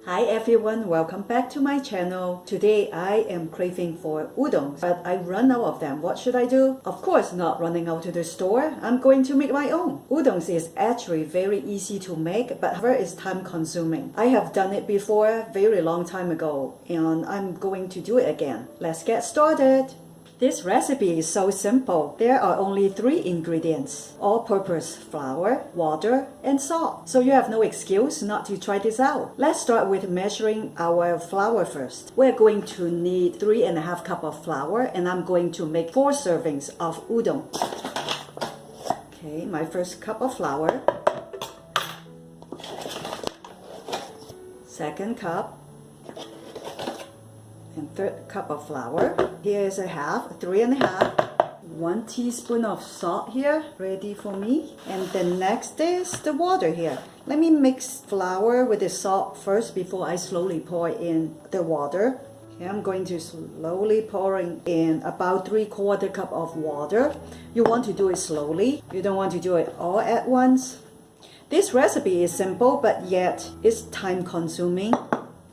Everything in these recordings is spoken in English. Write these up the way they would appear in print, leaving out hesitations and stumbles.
Hi everyone, welcome back to my channel. Today I am craving for udon, but I run out of them. What should I do? Of course not running out to the store. I'm going to make my own. Udon is actually very easy to make, but however it's time consuming. I have done it before very long time ago and I'm going to do it again. Let's get started. This recipe is so simple. There are only 3 ingredients: all-purpose flour, water, and salt. So you have no excuse not to try this out. Let's start with measuring our flour first. We're going to need 3.5 cups of flour, and I'm going to make 4 servings of udon. Okay, my first cup of flour. Second cup. And third cup of flour. Here is a half, 3.5. 1 teaspoon of salt here, ready for me. And the next is the water here. Let me mix flour with the salt first before I slowly pour in the water. Okay, I'm going to slowly pouring in about 3/4 cup of water. You want to do it slowly. You don't want to do it all at once. This recipe is simple, but yet it's time consuming,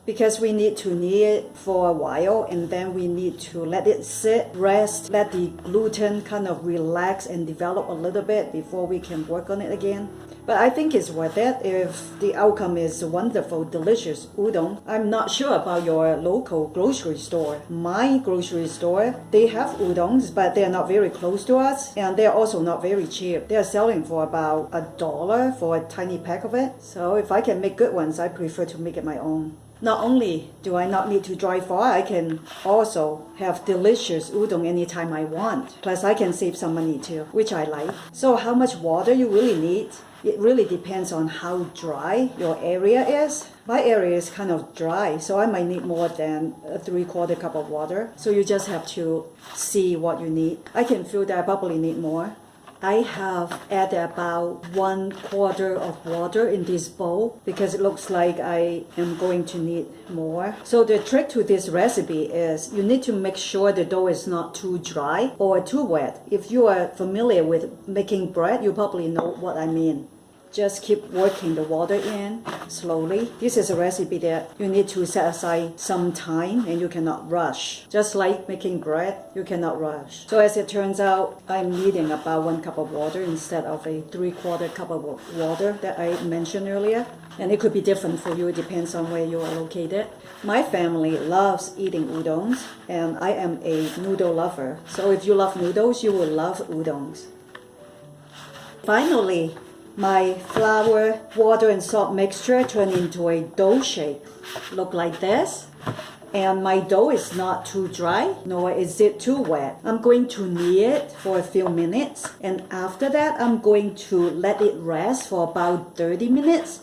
because we need to knead it for a while and then we need to let it sit, rest, let the gluten kind of relax and develop a little bit before we can work on it again. But I think it's worth it if the outcome is wonderful, delicious udon. I'm not sure about your local grocery store. My grocery store, they have udons, but they're not very close to us and they're also not very cheap. They're selling for about $1 for a tiny pack of it. So if I can make good ones, I prefer to make it my own. Not only do I not need to drive far, I can also have delicious udon anytime I want. Plus I can save some money too, which I like. So how much water you really need? It really depends on how dry your area is. My area is kind of dry, so I might need more than 3/4 cup of water. So you just have to see what you need. I can feel that I probably need more. I have added about 1/4 of water in this bowl because it looks like I am going to need more. So the trick to this recipe is you need to make sure the dough is not too dry or too wet. If you are familiar with making bread, you probably know what I mean. Just keep working the water in slowly. This is a recipe that you need to set aside some time and you cannot rush. Just like making bread, you cannot rush. So as it turns out, I'm needing about 1 cup of water instead of a 3/4 cup of water that I mentioned earlier. And it could be different for you, it depends on where you are located. My family loves eating udons and I am a noodle lover. So if you love noodles, you will love udons. Finally, my flour, water, and salt mixture turned into a dough shape. Look like this. And my dough is not too dry, nor is it too wet. I'm going to knead it for a few minutes. And after that, I'm going to let it rest for about 30 minutes.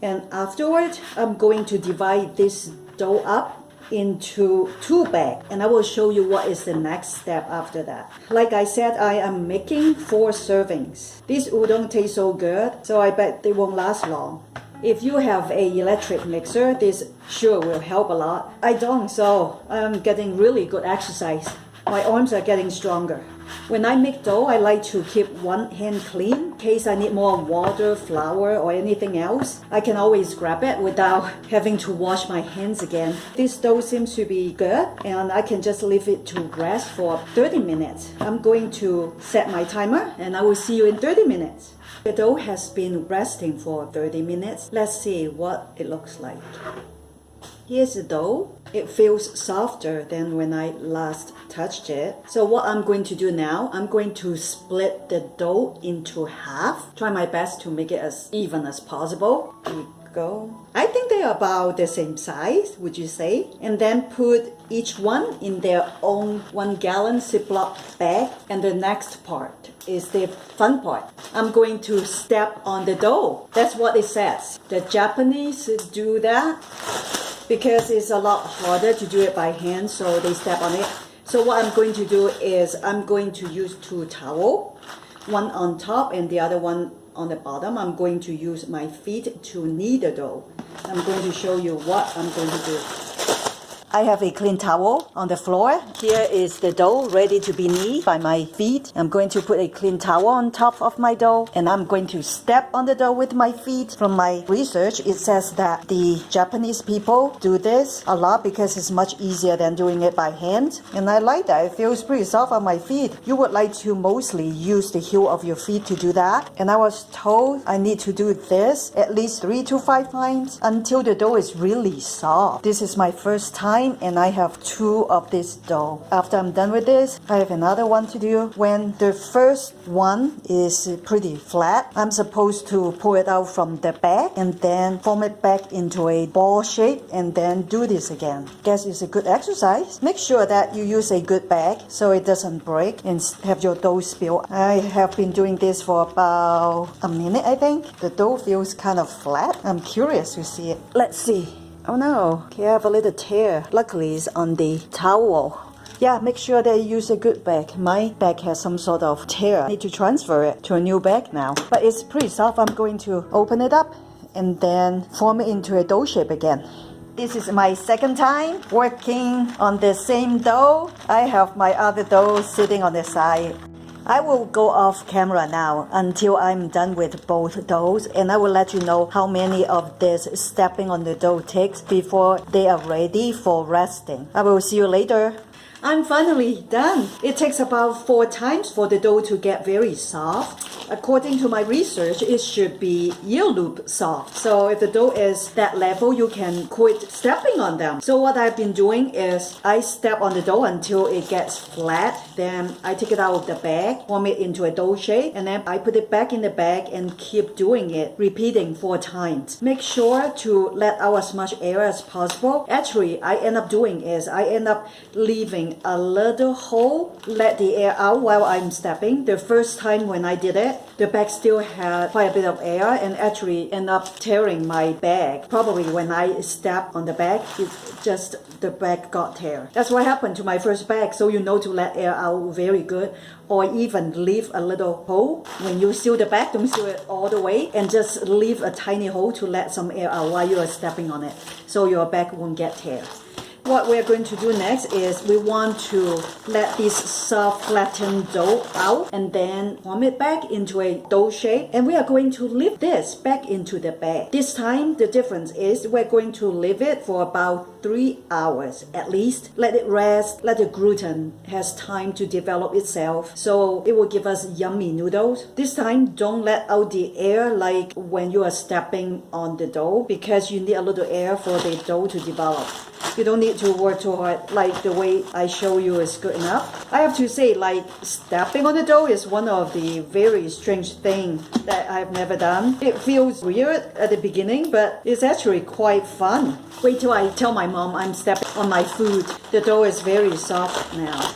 And afterward, I'm going to divide this dough up into 2 bags, and I will show you what is the next step after that. Like I said, I am making 4 servings. This udon tastes so good, so I bet they won't last long. If you have a electric mixer, this sure will help a lot. I don't, so I'm getting really good exercise. My arms are getting stronger. When I make dough, I like to keep one hand clean. In case I need more water, flour, or anything else, I can always grab it without having to wash my hands again. This dough seems to be good, and I can just leave it to rest for 30 minutes. I'm going to set my timer, and I will see you in 30 minutes. The dough has been resting for 30 minutes. Let's see what it looks like. Here's the dough. It feels softer than when I last touched it. So what I'm going to do now, I'm going to split the dough into half. Try my best to make it as even as possible. Here we go. I think they're about the same size, would you say? And then put each one in their own 1-gallon Ziploc bag. And the next part is the fun part. I'm going to step on the dough. That's what it says. The Japanese do that because it's a lot harder to do it by hand, so they step on it. So what I'm going to do is I'm going to use 2 towels, one on top and the other one on the bottom. I'm going to use my feet to knead the dough. I'm going to show you what I'm going to do. I have a clean towel on the floor. Here is the dough ready to be kneaded by my feet. I'm going to put a clean towel on top of my dough, and I'm going to step on the dough with my feet. From my research, it says that the Japanese people do this a lot because it's much easier than doing it by hand. And I like that. It feels pretty soft on my feet. You would like to mostly use the heel of your feet to do that. And I was told I need to do this at least 3 to 5 times until the dough is really soft. This is my first time, and I have 2 of this dough. After I'm done with this, I have another one to do. When the first one is pretty flat, I'm supposed to pull it out from the bag and then form it back into a ball shape and then do this again. Guess it's a good exercise. Make sure that you use a good bag so it doesn't break and have your dough spill. I have been doing this for about a minute, I think. The dough feels kind of flat. I'm curious to see it. Let's see. Oh no, okay, I have a little tear. Luckily it's on the towel. Yeah, make sure that you use a good bag. My bag has some sort of tear. I need to transfer it to a new bag now. But it's pretty soft. I'm going to open it up and then form it into a dough shape again. This is my second time working on the same dough. I have my other dough sitting on the side. I will go off camera now until I'm done with both doughs, and I will let you know how many of this stepping on the dough takes before they are ready for resting. I will see you later. I'm finally done. It takes about 4 times for the dough to get very soft. According to my research, it should be ear loop soft. So if the dough is that level, you can quit stepping on them. So what I've been doing is I step on the dough until it gets flat. Then I take it out of the bag, form it into a dough shape, and then I put it back in the bag and keep doing it, repeating 4 times. Make sure to let out as much air as possible. Actually, I end up leaving a little hole, let the air out while I'm stepping. The first time when I did it, the bag still had quite a bit of air and actually end up tearing my bag. Probably when I stepped on the bag, the bag got tear. That's what happened to my first bag. So you know to let air out very good, or even leave a little hole. When you seal the bag, don't seal it all the way and just leave a tiny hole to let some air out while you are stepping on it so your bag won't get tear. What we're going to do next is we want to let this soft flattened dough out and then form it back into a dough shape, and we are going to leave this back into the bag. This time the difference is we're going to leave it for about 3 hours at least. Let it rest, let the gluten has time to develop itself so it will give us yummy noodles. This time don't let out the air like when you are stepping on the dough, because you need a little air for the dough to develop. You don't need to work too hard, like the way I show you is good enough. I have to say, like, stepping on the dough is one of the very strange things that I've never done. It feels weird at the beginning, but it's actually quite fun. Wait till I tell my mom I'm stepping on my food. The dough is very soft now.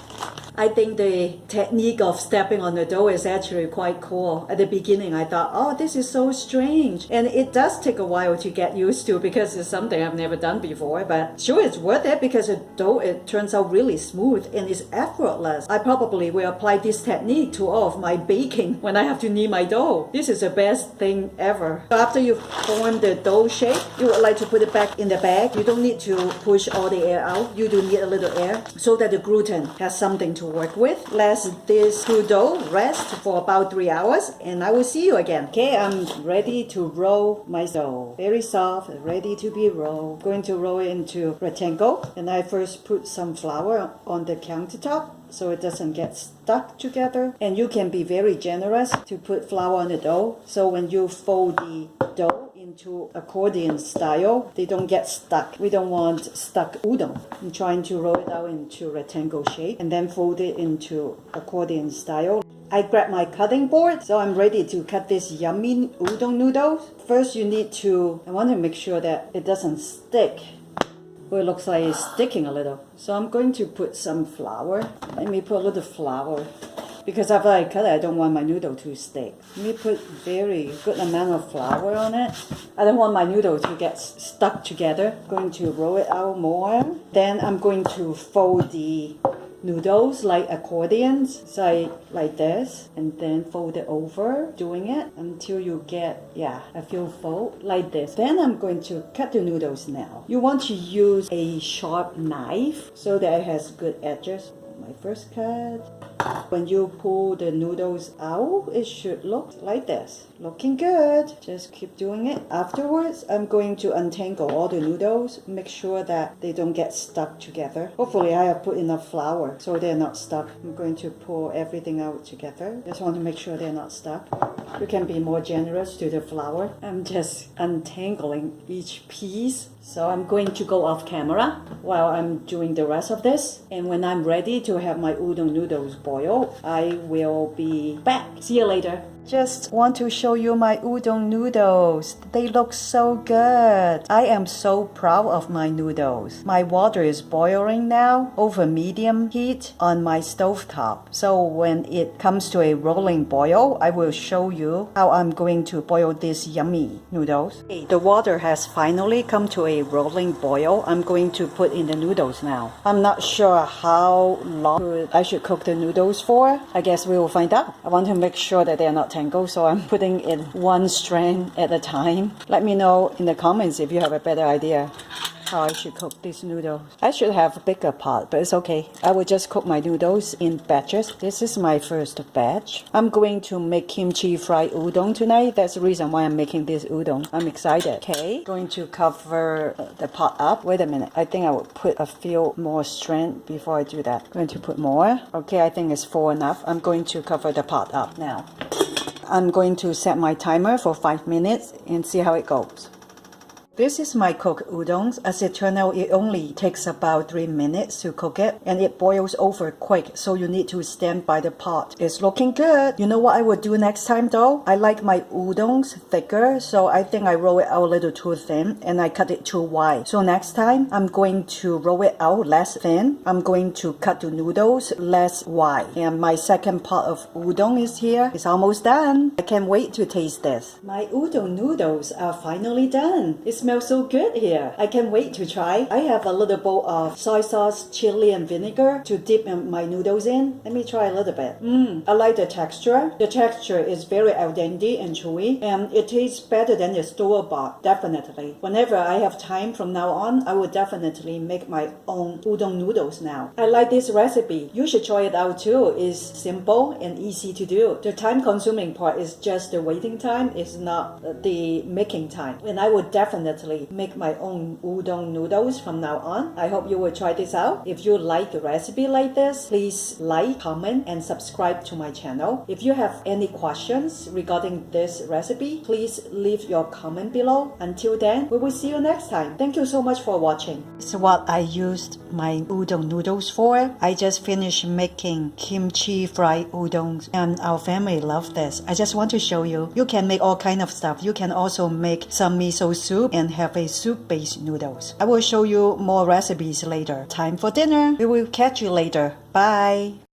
I think the technique of stepping on the dough is actually quite cool. At the beginning, I thought, oh, this is so strange. And it does take a while to get used to because it's something I've never done before. But sure, it's worth it because the dough, it turns out really smooth and it's effortless. I probably will apply this technique to all of my baking when I have to knead my dough. This is the best thing ever. So after you form the dough shape, you would like to put it back in the bag. You don't need to push all the air out. You do need a little air so that the gluten has something to work with. Let this dough rest for about 3 hours and I will see you again. Okay, I'm ready to roll my dough. Very soft, ready to be rolled. Going to roll it into rectangle, and I first put some flour on the countertop so it doesn't get stuck together. And you can be very generous to put flour on the dough so when you fold the dough into accordion style, they don't get stuck. We don't want stuck udon. I'm trying to roll it out into rectangle shape and then fold it into accordion style. I grab my cutting board, so I'm ready to cut this yummy udon noodles. First I want to make sure that it doesn't stick. Well, it looks like it's sticking a little. So I'm going to put some flour. Let me put a little flour. Because after I cut it, I don't want my noodle to stick. Let me put very good amount of flour on it. I don't want my noodle to get stuck together. I'm going to roll it out more. Then I'm going to fold the noodles like accordions, so like this, and then fold it over, doing it until you get, a few fold like this. Then I'm going to cut the noodles now. You want to use a sharp knife so that it has good edges. My first cut. When you pull the noodles out, it should look like this. Looking good. Just keep doing it. Afterwards, I'm going to untangle all the noodles. Make sure that they don't get stuck together. Hopefully, I have put enough flour so they're not stuck. I'm going to pull everything out together. Just want to make sure they're not stuck. You can be more generous to the flour. I'm just untangling each piece. So I'm going to go off camera while I'm doing the rest of this. And when I'm ready to have my udon noodles boil, I will be back. See you later. Just want to show you my udon noodles. They look so good. I am so proud of my noodles. My water is boiling now over medium heat on my stovetop. So when it comes to a rolling boil, I will show you how I'm going to boil these yummy noodles. The water has finally come to a rolling boil. I'm going to put in the noodles now. I'm not sure how long I should cook the noodles for. I guess we will find out. I want to make sure that they're not tangled, so I'm putting in one strand at a time. Let me know in the comments if you have a better idea how I should cook these noodles. I should have a bigger pot, but it's okay. I will just cook my noodles in batches. This is my first batch. I'm going to make kimchi fried udon tonight. That's the reason why I'm making this udon. I'm excited. Okay, going to cover the pot up. Wait a minute. I think I will put a few more strands before I do that. Going to put more. Okay, I think it's full enough. I'm going to cover the pot up now. I'm going to set my timer for 5 minutes and see how it goes. This is my cooked udon. As it turned out, it only takes about 3 minutes to cook it, and it boils over quick, so you need to stand by the pot. It's looking good. You know what I would do next time though? I like my udons thicker, so I think I roll it out a little too thin and I cut it too wide. So next time, I'm going to roll it out less thin. I'm going to cut the noodles less wide. And my second pot of udon is here. It's almost done. I can't wait to taste this. My udon noodles are finally done. It smells so good here. I can't wait to try. I have a little bowl of soy sauce, chili, and vinegar to dip my noodles in. Let me try a little bit. I like the texture. The texture is very al dente and chewy, and it tastes better than the store-bought, definitely. Whenever I have time from now on, I will definitely make my own udon noodles now. I like this recipe. You should try it out too. It's simple and easy to do. The time-consuming part is just the waiting time. It's not the making time. And I would definitely make my own udon noodles from now on. I hope you will try this out. If you like a recipe like this, please like, comment, and subscribe to my channel. If you have any questions regarding this recipe, please leave your comment below. Until then, we will see you next time. Thank you so much for watching. This is what I used my udon noodles for. I just finished making kimchi fried udon, and our family loves this. I just want to show you. You can make all kind of stuff. You can also make some miso soup and have a soup-based noodles. I will show you more recipes later. Time for dinner. We will catch you later. Bye.